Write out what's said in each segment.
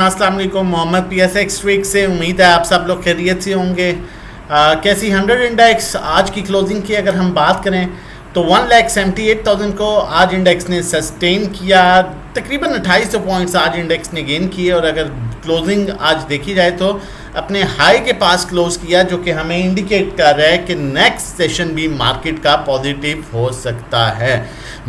अस्सलाम वालेकुम। Mohammad PSX trick से उम्मीद है आप सब लोग खैरियत से होंगे। कैसी 100 इंडेक्स आज की क्लोजिंग की अगर हम बात करें तो 1,78,000 को आज इंडेक्स ने सस्टेन किया। तकरीबन 2800 पॉइंट्स आज इंडेक्स ने गेन किए और अगर क्लोजिंग आज देखी जाए तो अपने हाई के पास क्लोज किया, जो कि हमें इंडिकेट कर रहा है कि नेक्स्ट सेशन भी मार्केट का पॉजिटिव हो सकता है।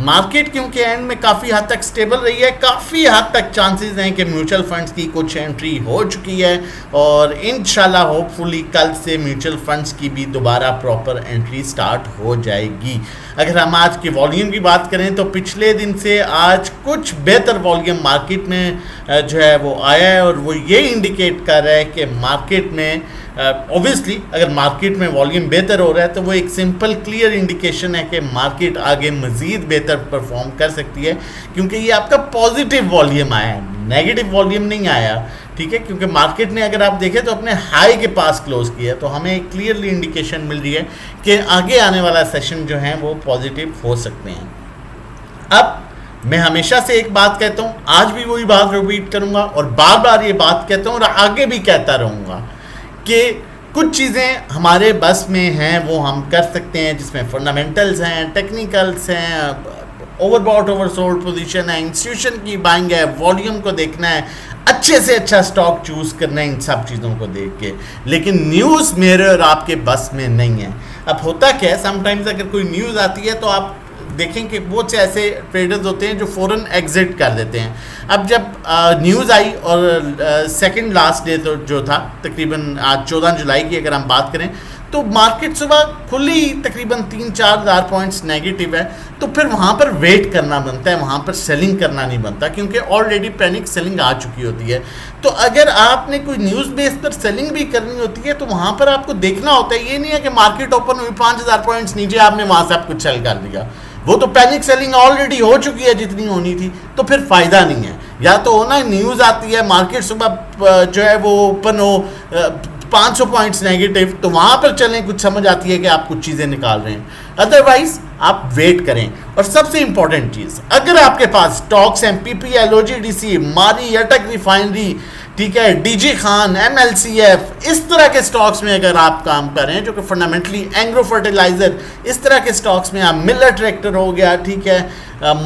मार्केट क्योंकि एंड में काफ़ी हद तक स्टेबल रही है, काफ़ी हद तक चांसेस हैं कि म्यूचुअल फंड्स की कुछ एंट्री हो चुकी है और इंशाल्लाह होपफुली कल से म्यूचुअल फंड्स की भी दोबारा प्रॉपर एंट्री स्टार्ट हो जाएगी। अगर हम आज की वॉल्यूम की बात करें तो पिछले दिन से आज कुछ बेहतर वॉल्यूम मार्केट में जो है वो आया है और वो ये इंडिकेट कर रहा है कि मार्केट में ऑब्वियसली अगर मार्केट में वॉल्यूम बेहतर हो रहा है तो वो एक सिंपल क्लियर इंडिकेशन है कि मार्केट आगे मज़ीद बेहतर परफॉर्म कर सकती है, क्योंकि ये आपका पॉजिटिव वॉल्यूम आया है, नेगेटिव वॉल्यूम नहीं आया। ठीक है, क्योंकि मार्केट ने अगर आप देखें तो अपने हाई के पास क्लोज किया, तो हमें एक क्लियरली इंडिकेशन मिल रही है कि आगे आने वाला सेशन जो है वो पॉजिटिव हो सकते हैं। अब मैं हमेशा से एक बात कहता हूँ, आज भी वही बात रिपीट करूँगा और बार बार ये बात कहता हूँ और आगे भी कहता रहूँगा कि कुछ चीज़ें हमारे बस में हैं वो हम कर सकते हैं, जिसमें फंडामेंटल्स हैं, टेक्निकल्स हैं, ओवरबॉट ओवरसोल्ड पोजीशन है, इंस्टीट्यूशन की बाइंग है, वॉल्यूम को देखना है, अच्छे से अच्छा स्टॉक चूज़ करना है, इन सब चीज़ों को देख के। लेकिन न्यूज़ मेरे और आपके बस में नहीं है। अब होता क्या है, समटाइम्स अगर कोई न्यूज़ आती है तो आप देखें कि बहुत से ऐसे ट्रेडर्स होते हैं जो फ़ौरन एग्जिट कर देते हैं। अब जब न्यूज़ आई और सेकंड लास्ट डे तो जो था तकरीबन आज 14 जुलाई की अगर हम बात करें तो मार्केट सुबह खुली तकरीबन 3-4 हज़ार पॉइंट्स नेगेटिव है, तो फिर वहाँ पर वेट करना बनता है, वहाँ पर सेलिंग करना नहीं बनता, क्योंकि ऑलरेडी पैनिक सेलिंग आ चुकी होती है। तो अगर आपने कोई न्यूज़ बेस पर सेलिंग भी करनी होती है तो वहाँ पर आपको देखना होता है, ये नहीं है कि मार्केट ओपन हुई 5,000 पॉइंट्स नीचे आपने वहाँ से आप कुछ सेल कर दिया, वो तो पैनिक सेलिंग ऑलरेडी हो चुकी है जितनी होनी थी, तो फिर फ़ायदा नहीं है। या तो हो ना, न्यूज़ आती है मार्केट सुबह जो है वो ओपन हो 500 पॉइंट्स नेगेटिव, तो वहाँ पर चलें, कुछ समझ आती है कि आप कुछ चीज़ें निकाल रहे हैं, अदरवाइज आप वेट करें। और सबसे इंपॉर्टेंट चीज़, अगर आपके पास स्टॉक्स हैं PPL, OGDC, मारी, अटक रिफाइनरी, ठीक है, DG खान, MLCF, इस तरह के स्टॉक्स में अगर आप काम कर रहे हैं जो कि फंडामेंटली एंग्रो फर्टिलाइजर, इस तरह के स्टॉक्स में आप मिलर ट्रैक्टर हो गया, ठीक है,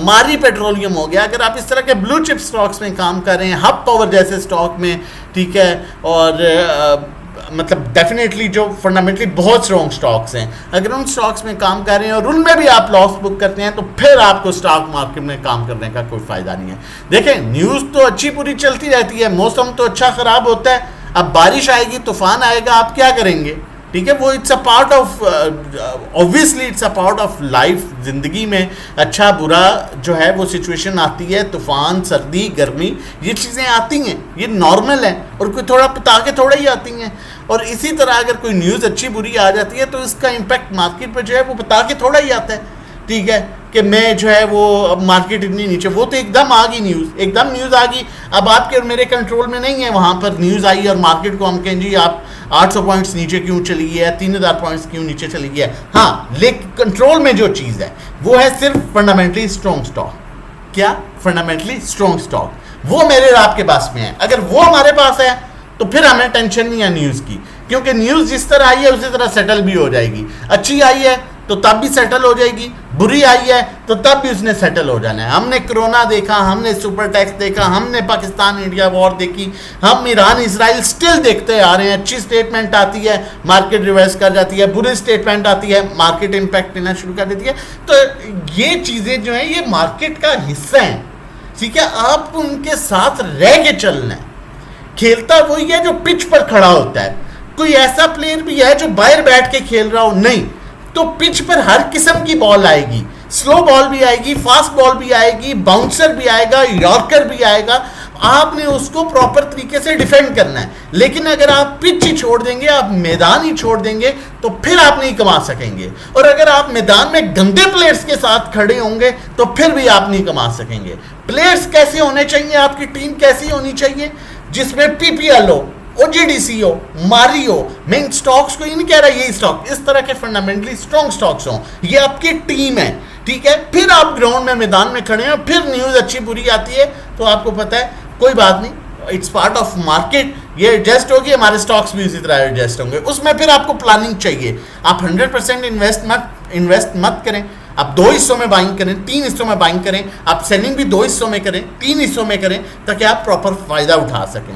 मारी पेट्रोलियम हो गया, अगर आप इस तरह के ब्लू चिप स्टॉक्स में काम कर रहे हैं, हब पावर जैसे स्टॉक में, ठीक है, और मतलब डेफिनेटली जो फंडामेंटली बहुत स्ट्रॉन्ग स्टॉक्स हैं, अगर उन स्टॉक्स में काम कर रहे हैं और उनमें भी आप लॉस बुक करते हैं तो फिर आपको स्टॉक मार्केट में काम करने का कोई फ़ायदा नहीं है। देखें, न्यूज़ तो अच्छी पूरी चलती रहती है, मौसम तो अच्छा ख़राब होता है, अब बारिश आएगी, तूफान आएगा, आप क्या करेंगे? ठीक है, वो it's a part of obviously it's a part of life. ज़िंदगी में अच्छा बुरा जो है वो सिचुएशन आती है, तूफ़ान, सर्दी, गर्मी, ये चीज़ें आती हैं, ये नॉर्मल है और कोई थोड़ा पता के थोड़ा ही आती हैं। और इसी तरह अगर कोई न्यूज़ अच्छी बुरी आ जाती है तो इसका इम्पैक्ट मार्केट पर जो है वो बता के थोड़ा ही आता है। ठीक है, कि मैं जो है वो अब मार्केट इतनी नीचे, वो तो एकदम आ गई न्यूज़, एकदम न्यूज़ आ गई, अब आपके और मेरे कंट्रोल में नहीं है। वहाँ पर न्यूज़ आई और मार्केट को हम कहें जी आप 800 पॉइंट्स नीचे क्यों चली गई है, 3,000 पॉइंट्स क्यों नीचे चली गई है। हाँ, लेकिन कंट्रोल में जो चीज़ है वो है सिर्फ फंडामेंटली स्ट्रॉन्ग स्टॉक। क्या? फंडामेंटली स्ट्रॉन्ग स्टॉक, वो मेरे और आपके पास में है। अगर वो हमारे पास है तो फिर हमें टेंशन नहीं है न्यूज़ की, क्योंकि न्यूज़ जिस तरह आई है उसी तरह सेटल भी हो जाएगी। अच्छी आई है तो तब भी सेटल हो जाएगी, बुरी आई है तो तब भी उसने सेटल हो जाना है। हमने कोरोना देखा, हमने सुपर टैक्स देखा, हमने पाकिस्तान इंडिया वॉर देखी, हम ईरान इसराइल स्टिल देखते आ रहे हैं। अच्छी स्टेटमेंट आती है, मार्केट रिवर्स कर जाती है, बुरी स्टेटमेंट आती है, मार्केट इम्पैक्ट लेना शुरू कर देती है। तो ये चीज़ें जो हैं ये मार्केट का हिस्सा हैं, ठीक है, आप उनके साथ रह के चलना है। खेलता वही है जो पिच पर खड़ा होता है, कोई ऐसा प्लेयर भी है जो बाहर बैठ के खेल रहा हो नहीं, तो पिच पर हर किस्म की बॉल आएगी, स्लो बॉल भी आएगी, फास्ट बॉल भी आएगी, बाउंसर भी आएगा, यॉर्कर भी आएगा, आपने उसको प्रॉपर तरीके से डिफेंड करना है। लेकिन अगर आप पिच ही छोड़ देंगे, आप मैदान ही छोड़ देंगे, तो फिर आप नहीं कमा सकेंगे। और अगर आप मैदान में गंदे प्लेयर्स के साथ खड़े होंगे तो फिर भी आप नहीं कमा सकेंगे। प्लेयर्स कैसे होने चाहिए, आपकी टीम कैसी होनी चाहिए, जिसमें PPL हो, OGDC हो, मारी हो, मैं इन स्टॉक्स को ही नहीं कह रहा ये स्टॉक, इस तरह के फंडामेंटली स्ट्रॉन्ग स्टॉक्स हों, ये आपकी टीम है। ठीक है, फिर आप ग्राउंड में मैदान में खड़े हैं, फिर न्यूज़ अच्छी बुरी आती है तो आपको पता है कोई बात नहीं, इट्स पार्ट ऑफ मार्केट, ये एडजस्ट होगी, हमारे स्टॉक्स भी इसी तरह एडजस्ट होंगे। उसमें फिर आपको प्लानिंग चाहिए। आप 100% इन्वेस्ट मत करें। आप 2 हिस्सों में बाइंग करें, 3 हिस्सों में बाइंग करें, आप सेलिंग भी 2 हिस्सों में करें, 3 हिस्सों में करें, ताकि आप प्रॉपर फायदा उठा सकें।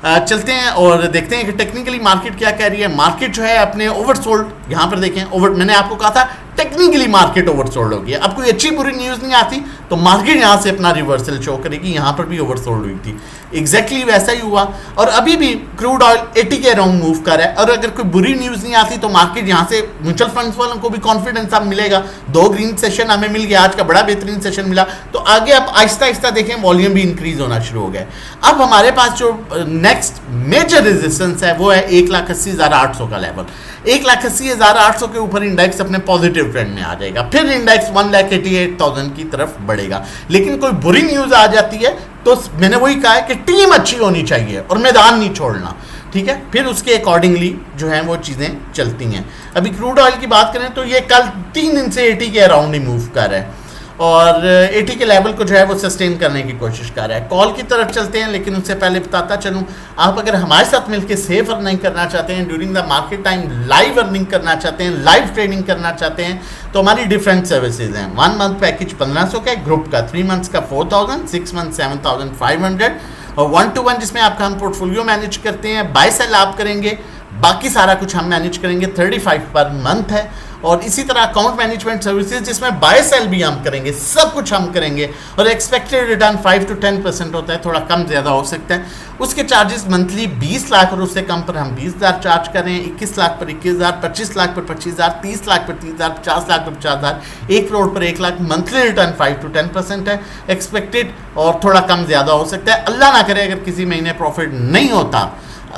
चलते हैं और देखते हैं कि टेक्निकली मार्केट क्या कह रही है। मार्केट जो है अपने ओवरसोल्ड, यहाँ पर देखें मैंने आपको कहा था टेक्निकली मार्केट ओवरसोल्ड होगी। अब कोई अच्छी बुरी न्यूज़ नहीं आती तो मार्केट यहाँ से अपना रिवर्सल शो करेगी। यहाँ पर भी ओवरसोल्ड हुई थी, एग्जैक्टली वैसा ही हुआ और अभी भी क्रूड ऑयल 80 के अराउंड मूव कर रहा है। और अगर कोई बुरी न्यूज़ नहीं आती तो मार्केट यहाँ से म्यूचुअल फंड्स वालों को भी कॉन्फिडेंस अब मिलेगा। 2 ग्रीन सेशन हमें मिल गया, आज का बड़ा बेहतरीन सेशन मिला, तो आगे आप आहिस्ता आहिस्ता देखें वॉल्यूम भी इंक्रीज होना शुरू हो गया। अब हमारे पास जो नेक्स्ट मेजर रेजिस्टेंस है वो है 1,80,800 का लेवल। 1,80,800 के ऊपर इंडेक्स अपने पॉजिटिव ट्रेंड में आ जाएगा, फिर इंडेक्स 1,88,000 की तरफ बढ़ेगा। लेकिन कोई बुरी न्यूज़ आ जाती है तो मैंने वही कहा है कि टीम अच्छी होनी चाहिए और मैदान नहीं छोड़ना, ठीक है, फिर उसके अकॉर्डिंगली जो है वो चीज़ें चलती हैं। अभी क्रूड ऑयल की बात करें तो ये कल 3 दिन से 80 के अराउंड ही मूव कर रहा है और 80 के लेवल को जो है वो सस्टेन करने की कोशिश कर रहा है। कॉल की तरफ चलते हैं, लेकिन उससे पहले बताता चलूँ, आप अगर हमारे साथ मिलकर सेफ अर्निंग करना चाहते हैं, during the market time live earning करना चाहते हैं, लाइव ट्रेडिंग करना चाहते हैं, तो हमारी डिफरेंट सर्विसेज हैं। 1 मंथ पैकेज 1500 का है, ग्रुप का 3 मंथ्स का 4000, 6 मंथ 7500 और 1-to-1 जिसमें आपका हम पोर्टफोलियो मैनेज करते हैं, बाय सेल आप करेंगे, बाकी सारा कुछ हम मैनेज करेंगे, 35 पर मंथ है। और इसी तरह अकाउंट मैनेजमेंट सर्विसेज जिसमें बाय सेल भी हम करेंगे, सब कुछ हम करेंगे और एक्सपेक्टेड रिटर्न 5 to 10% होता है, थोड़ा कम ज़्यादा हो सकता है। उसके चार्जेस मंथली 20 लाख और उससे कम पर हम 20,000 चार्ज कर रहे हैं, 21 लाख पर 21,000, 25 लाख पर 25,000, 30 लाख पर 30,000, 50 लाख पर 50,000, 1 करोड़ पर 1 लाख। मंथली रिटर्न 5 to 10% है एक्सपेक्टेड और थोड़ा कम ज़्यादा हो सकता है। अल्लाह ना करे अगर किसी महीने प्रॉफिट नहीं होता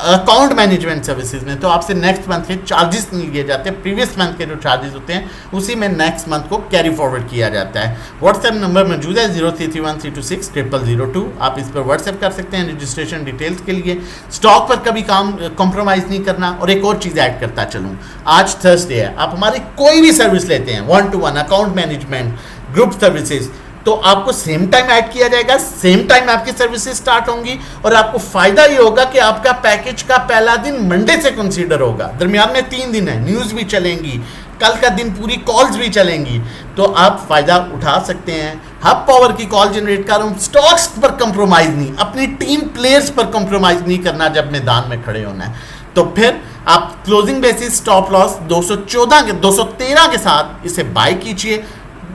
अकाउंट मैनेजमेंट सर्विसेज में तो आपसे नेक्स्ट मंथ के चार्जेस नहीं लिए जाते, प्रीवियस मंथ के जो चार्जेस होते हैं उसी में नेक्स्ट मंथ को कैरी फॉरवर्ड किया जाता है। व्हाट्सएप नंबर मौजूद है 0331326002, आप इस पर व्हाट्सएप कर सकते हैं रजिस्ट्रेशन डिटेल्स के लिए। स्टॉक पर कभी काम कॉम्प्रोमाइज़ नहीं करना। और एक और चीज़ ऐड करता चलूँ, आज थर्सडे है, आप हमारी कोई भी सर्विस लेते हैं 1-to-1 account management, group services, तो आपको सेम टाइम ऐड किया जाएगा, सेम टाइम आपकी सर्विसेज स्टार्ट होंगी और आपको फायदा ये होगा कि आपका पैकेज का पहला दिन मंडे से कंसीडर होगा। दरमियान में 3 दिन है, न्यूज़ भी चलेंगी, कल का दिन पूरी कॉल्स भी चलेंगी, तो आप फायदा उठा सकते हैं। हब पावर की कॉल जनरेट कर रहा हूँ, स्टॉक्स पर कंप्रोमाइज़ नहीं, अपनी टीम प्लेयर्स पर कंप्रोमाइज़ नहीं करना जब मैदान में खड़े होना है। तो फिर आप क्लोजिंग बेसिस स्टॉप लॉस 213 के साथ इसे बाय कीजिए।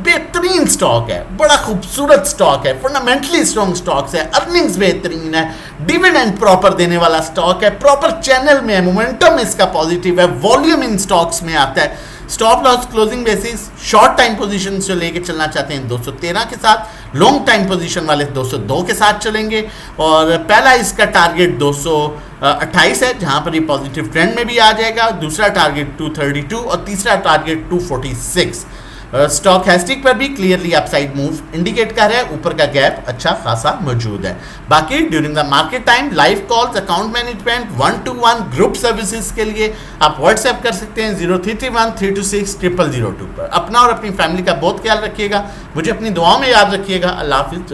बेहतरीन स्टॉक है, बड़ा खूबसूरत स्टॉक है, फंडामेंटली स्ट्रॉन्ग स्टॉक्स है, अर्निंग्स बेहतरीन है, डिविडेंड प्रॉपर देने वाला स्टॉक है, प्रॉपर चैनल में है, मोमेंटम इसका पॉजिटिव है, वॉल्यूम इन स्टॉक्स में आता है। Stop loss closing basis short time position से लेके चलना चाहते हैं 213 के साथ, लॉन्ग टाइम पोजीशन वाले 202 के साथ चलेंगे। और पहला इसका टारगेट 228 है जहां पर ये पॉजिटिव ट्रेंड में भी आ जाएगा, दूसरा टारगेट 232 और तीसरा टारगेट 246। स्टॉक हैस्टिक पर भी क्लियरली अपसाइड मूव इंडिकेट कर रहा है, ऊपर का गैप अच्छा खासा मौजूद है। बाकी during the market time live calls, account management, 1-to-1 group services के लिए आप व्हाट्सएप कर सकते हैं 0331326002 पर। अपना और अपनी फैमिली का बहुत ख्याल रखिएगा, मुझे अपनी दुआओं में याद रखिएगा। अल्लाह हाफिज़।